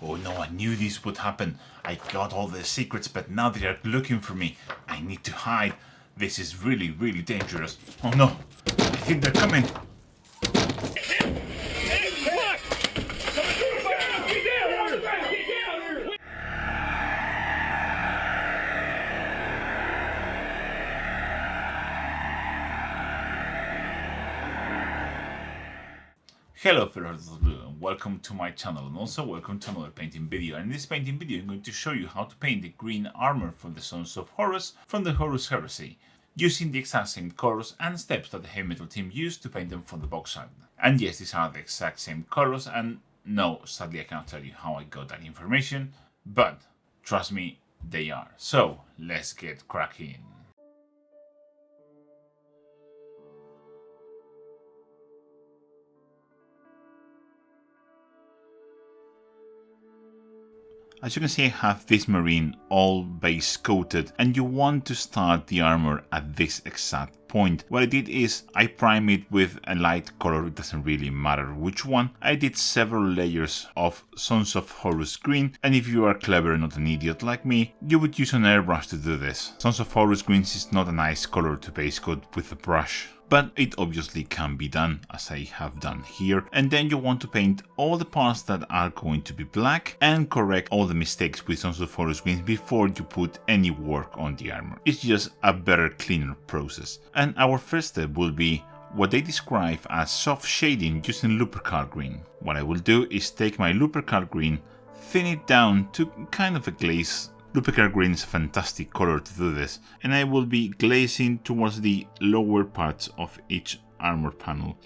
Oh no, I knew this would happen. I got all the secrets, but now they are looking for me. I need to hide. This is really, really dangerous. Oh no, I think they're coming. Hello fellows, welcome to my channel and also welcome to another painting video. And in this painting video I'm going to show you how to paint the green armor for the Sons of Horus from the Horus Heresy, using the exact same colors and steps that the heavy metal team used to paint them for the Boxart. And yes, these are the exact same colors, and no, sadly I can't tell you how I got that information, but trust me, they are. So let's get cracking. As you can see, I have this marine all base coated, and you want to start the armor at this exact point. What I did is I primed it with a light color, it doesn't really matter which one. I did several layers of Sons of Horus green, and if you are clever and not an idiot like me, you would use an airbrush to do this. Sons of Horus greens is not a nice color to base coat with a brush, but it obviously can be done, as I have done here. And then you want to paint all the parts that are going to be black and correct all the mistakes with Sons of Horus greens before you put any work on the armor. It's just a better, cleaner process. And our first step will be what they describe as soft shading using Lupercal green. What I will do is take my Lupercal green, thin it down to kind of a glaze. Lupercal green is a fantastic color to do this, and I will be glazing towards the lower parts of each armor panel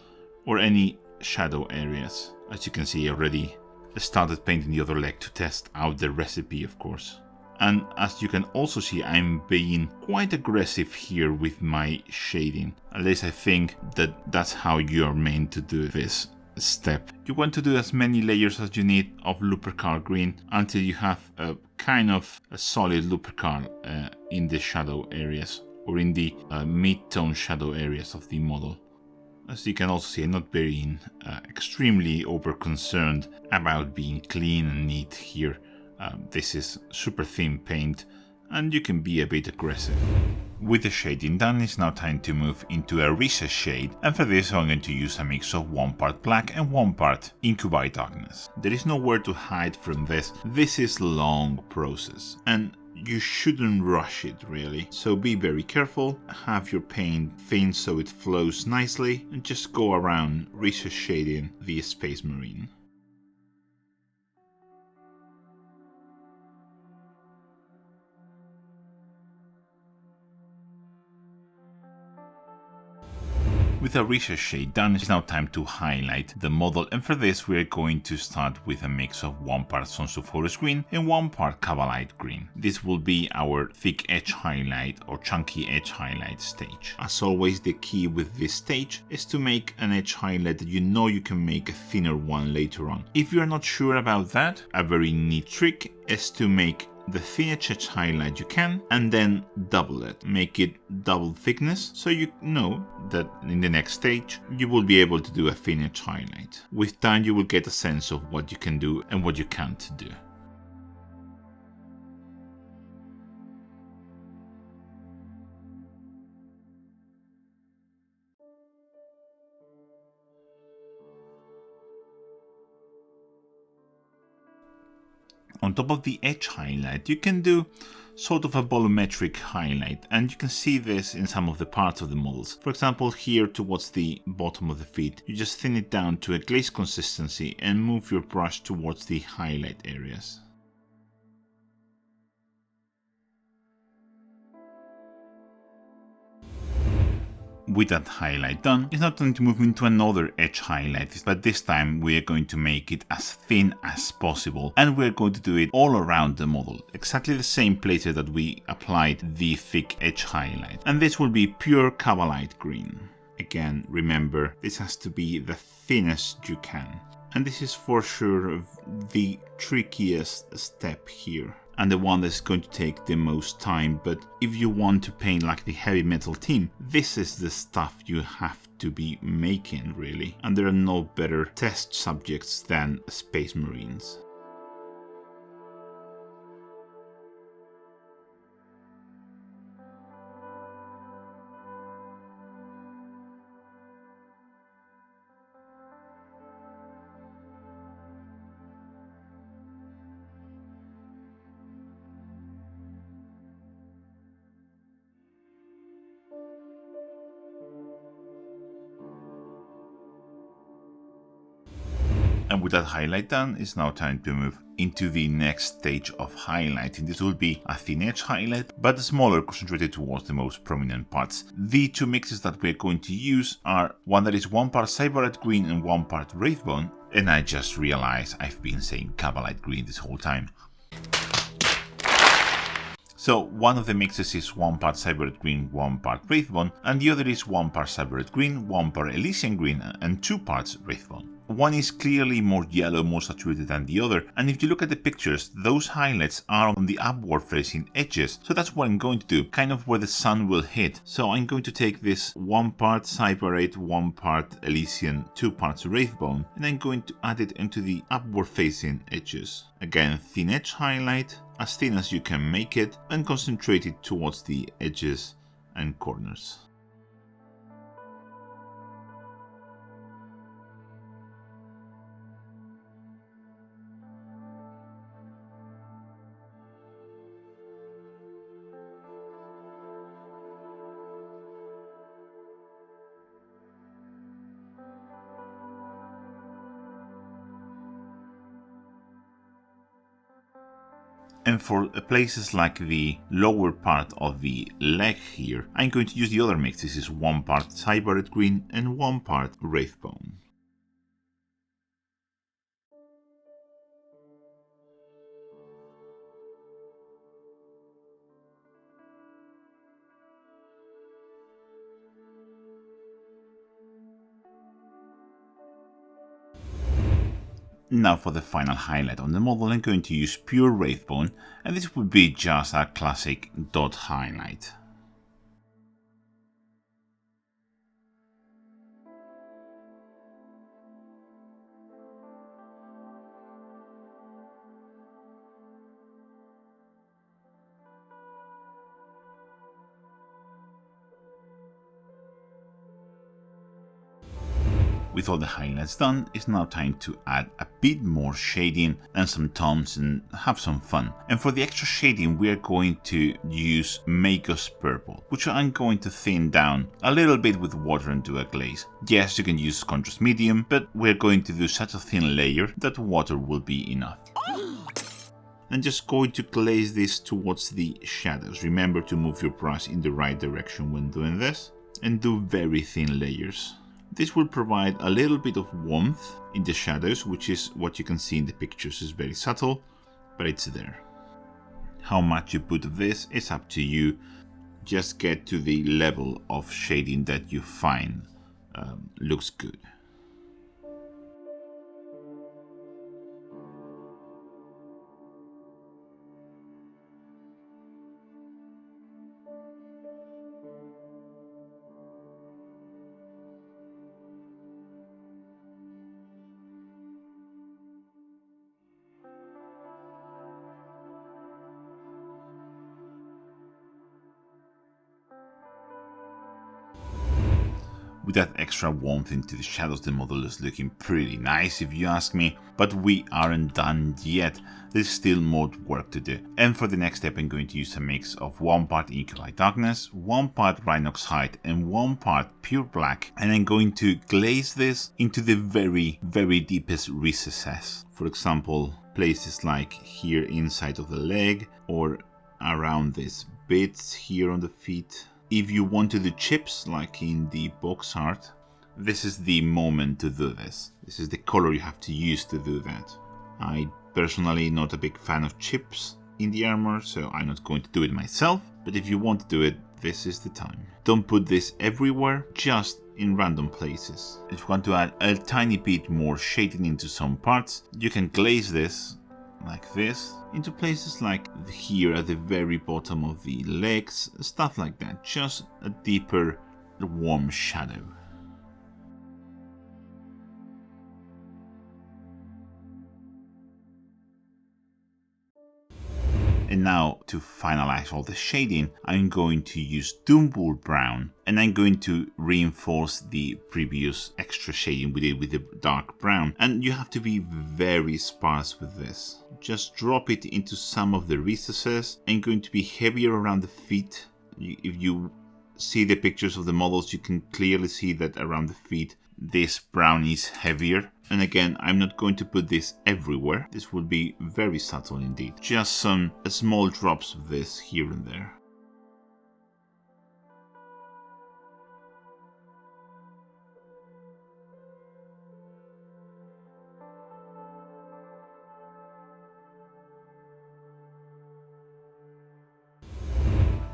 or any shadow areas. As you can see, I already started painting the other leg to test out the recipe, of course. And as you can also see, I'm being quite aggressive here with my shading. At least I think that that's how you're meant to do this step. You want to do as many layers as you need of Lupercal green until you have a kind of a solid Lupercal in the shadow areas or in the mid-tone shadow areas of the model. As you can also see, I'm not being extremely over concerned about being clean and neat here. This is super thin paint and you can be a bit aggressive. With the shading done, it's now time to move into a recess shade, and for this I'm going to use a mix of 1 part black and 1 part Incubi Darkness. There is nowhere to hide from this. This is a long process and you shouldn't rush it really, so be very careful, have your paint thin so it flows nicely, and just go around recess shading the Space Marine. With a recess shade done, it's now time to highlight the model, and for this we are going to start with a mix of 1 part Sons of Horus green and 1 part Cavalite green. This will be our thick edge highlight or chunky edge highlight stage. As always, the key with this stage is to make an edge highlight that you know you can make a thinner one later on. If you are not sure about that, a very neat trick is to make the thinnest edge highlight you can and then double it. Make it double thickness so you know that in the next stage you will be able to do a thin edge highlight. With time you will get a sense of what you can do and what you can't do. On top of the edge highlight, you can do sort of a volumetric highlight, and you can see this in some of the parts of the models. For example, here towards the bottom of the feet, you just thin it down to a glaze consistency and move your brush towards the highlight areas. With that highlight done, it's now time to move into another edge highlight, but this time we are going to make it as thin as possible, and we're going to do it all around the model, exactly the same places that we applied the thick edge highlight, and this will be pure Cavalite green. Again, remember, this has to be the thinnest you can, and this is for sure the trickiest step here, and the one that's going to take the most time. But if you want to paint like the heavy metal team, this is the stuff you have to be making really, and there are no better test subjects than Space Marines. And with that highlight done, it's now time to move into the next stage of highlighting. This will be a thin edge highlight, but smaller, concentrated towards the most prominent parts. The two mixes that we're going to use are one that is 1 part Cyberite green and 1 part Wraithbone. And I just realized I've been saying Cabalite green this whole time. So one of the mixes is 1 part Cyberite green, 1 part Wraithbone, and the other is 1 part Cyberite green, 1 part Elysian green, and 2 parts Wraithbone. One is clearly more yellow, more saturated than the other, and if you look at the pictures, those highlights are on the upward facing edges. So that's what I'm going to do, kind of where the sun will hit. So I'm going to take this 1 part Cyberite, 1 part Elysian, 2 parts Wraithbone, and I'm going to add it into the upward facing edges. Again, thin edge highlight, as thin as you can make it, and concentrate it towards the edges and corners. And for places like the lower part of the leg here, I'm going to use the other mix. This is 1 part Cyberite green and 1 part Wraithbone. Now for the final highlight on the model, I'm going to use pure Wraithbone, and this would be just a classic dot highlight. With all the highlights done, it's now time to add a bit more shading and some tones and have some fun. And for the extra shading, we are going to use Make Us Purple, which I'm going to thin down a little bit with water and do a glaze. Yes, you can use contrast medium, but we're going to do such a thin layer that water will be enough. And just going to glaze this towards the shadows. Remember to move your brush in the right direction when doing this, and do very thin layers. This will provide a little bit of warmth in the shadows, which is what you can see in the pictures. It's very subtle, but it's there. How much you put of this is up to you. Just get to the level of shading that you find looks good. With that extra warmth into the shadows, the model is looking pretty nice if you ask me, but we aren't done yet. There's still more work to do. And for the next step, I'm going to use a mix of 1 part Ink Light Darkness, 1 part Rhinox Height, and 1 part Pure Black. And I'm going to glaze this into the very, very deepest recesses. For example, places like here inside of the leg, or around these bits here on the feet. If you want to do chips, like in the Boxart, this is the moment to do this. This is the color you have to use to do that. I personally not a big fan of chips in the armor, so I'm not going to do it myself, but if you want to do it, this is the time. Don't put this everywhere, just in random places. If you want to add a tiny bit more shading into some parts, you can glaze this like this into places like here at the very bottom of the legs, stuff like that, just a deeper warm shadow. And now to finalize all the shading, I'm going to use Doombull Brown, and I'm going to reinforce the previous extra shading we did with the dark brown. And you have to be very sparse with this. Just drop it into some of the recesses. I'm going to be heavier around the feet. If you see the pictures of the models, you can clearly see that around the feet this brown is heavier. And again, I'm not going to put this everywhere. This will be very subtle indeed. Just some small drops of this here and there.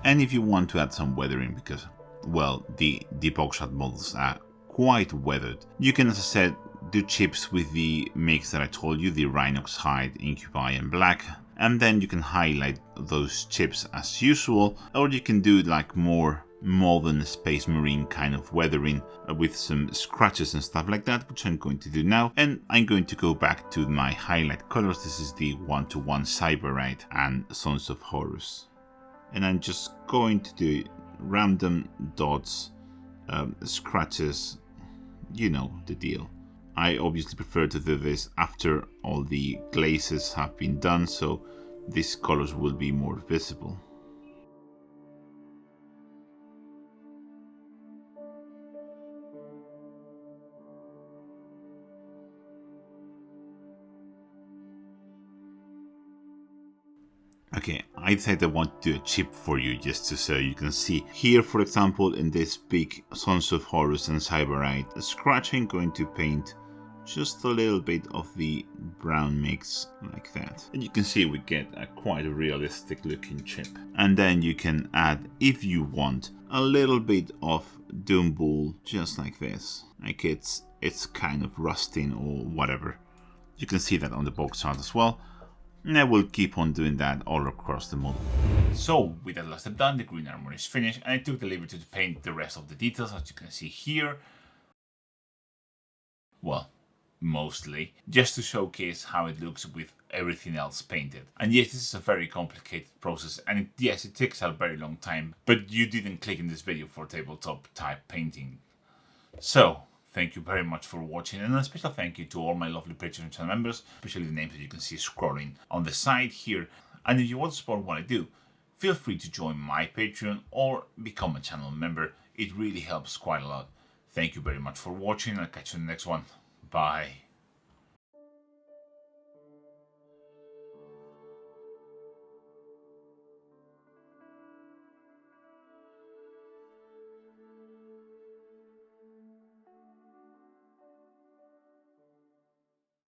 And if you want to add some weathering, because, well, the Boxart models are quite weathered, you can, as I said, do chips with the mix that I told you, the Rhinox Hide, Incubi and Black, and then you can highlight those chips as usual, or you can do like more modern Space Marine kind of weathering with some scratches and stuff like that, which I'm going to do now. And I'm going to go back to my highlight colors. This is the 1-to-1 Cyberite and Sons of Horus. And I'm just going to do random dots, scratches, you know the deal. I obviously prefer to do this after all the glazes have been done, so these colors will be more visible. Okay, I decided I want to do a chip for you just so you can see. Here, for example, in this big Sons of Horus and Cyberite scratch, I'm going to paint just a little bit of the brown mix like that. And you can see we get a quite realistic looking chip. And then you can add, if you want, a little bit of Doom Bull just like this. Like it's kind of rusting or whatever. You can see that on the Boxart as well. And I will keep on doing that all across the model. So with that last step done, the green armor is finished, and I took the liberty to paint the rest of the details, as you can see here. Well, mostly, just to showcase how it looks with everything else painted. And yes, this is a very complicated process, and yes, it takes a very long time, but you didn't click in this video for tabletop type painting. So, thank you very much for watching, and a special thank you to all my lovely Patreon channel members, especially the names that you can see scrolling on the side here. And if you want to support what I do, feel free to join my Patreon or become a channel member. It really helps quite a lot. Thank you very much for watching. I'll catch you in the next one. Bye.